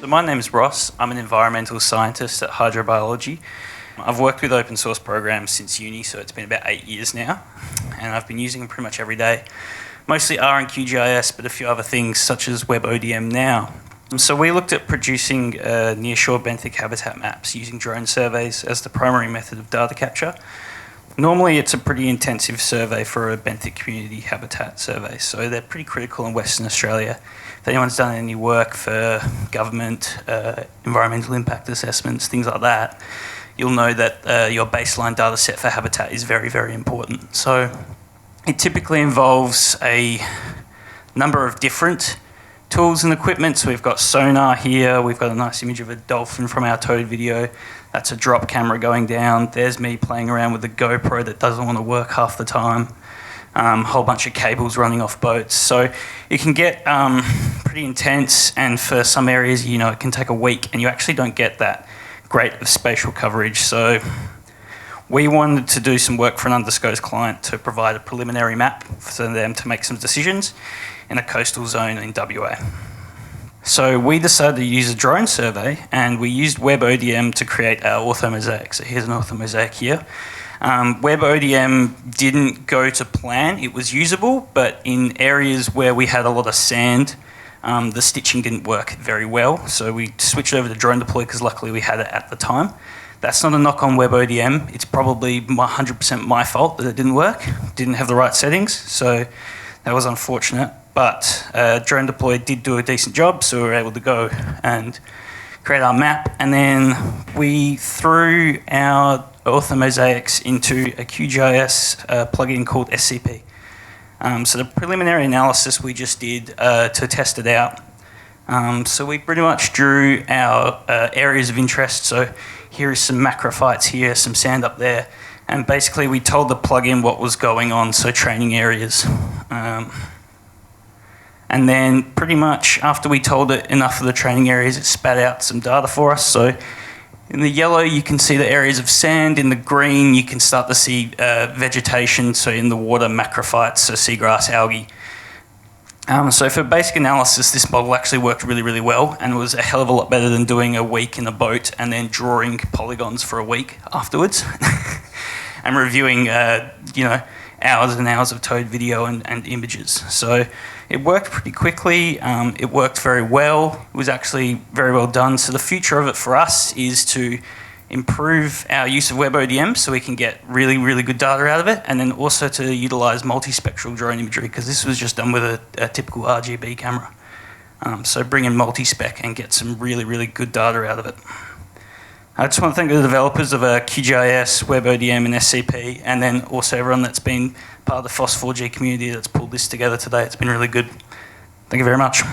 So my name is Ross. I'm an environmental scientist at Hydrobiology. I've worked with open source programs since uni, so it's been about 8 years now, and I've been using them pretty much every day. Mostly R and QGIS, but a few other things such as WebODM now. So we looked at producing nearshore benthic habitat maps using drone surveys as the primary method of data capture. Normally it's a pretty intensive survey for a benthic community habitat survey, so they're pretty critical in Western Australia. If anyone's done any work for government, environmental impact assessments, things like that, you'll know that your baseline data set for habitat is very, very important. So it typically involves a number of different tools and equipment. So we've got sonar here, we've got a nice image of a dolphin from our Toad video. That's a drop camera going down. There's me playing around with the GoPro that doesn't want to work half the time. Whole bunch of cables running off boats. So it can get pretty intense, and for some areas, you know, it can take a week and you actually don't get that great of spatial coverage. So we wanted to do some work for an undisclosed client to provide a preliminary map for them to make some decisions in a coastal zone in WA. So we decided to use a drone survey, and we used WebODM to create our Orthomosaics. So here's an Orthomosaic here. WebODM didn't go to plan. It was usable, but in areas where we had a lot of sand, the stitching didn't work very well. So we switched over to drone deploy because luckily we had it at the time. That's not a knock on WebODM. It's probably 100% my fault that it didn't work. Didn't have the right settings, so that was unfortunate. But drone deploy did do a decent job, so we were able to go and create our map. And then we threw our Orthomosaics into a QGIS plugin called SCP. So the preliminary analysis we just did to test it out. So we pretty much drew our areas of interest. So here is some macrophytes here, some sand up there. And basically we told the plugin what was going on, so training areas. And then pretty much after we told it enough of the training areas, it spat out some data for us. So in the yellow, you can see the areas of sand. In the green, you can start to see vegetation. So in the water, macrophytes, so seagrass, algae. So for basic analysis, this model actually worked really, really well, and was a hell of a lot better than doing a week in a boat and then drawing polygons for a week afterwards and reviewing, hours and hours of Toad video and images. So it worked pretty quickly. It worked very well. It was actually very well done. So the future of it for us is to improve our use of WebODM so we can get really, really good data out of it, and then also to utilise multispectral drone imagery, because this was just done with a typical RGB camera. So bring in multispec and get some really, really good data out of it. I just want to thank the developers of QGIS, WebODM and SCP, and then also everyone that's been part of the FOSS4G community that's pulled this together today. It's been really good. Thank you very much.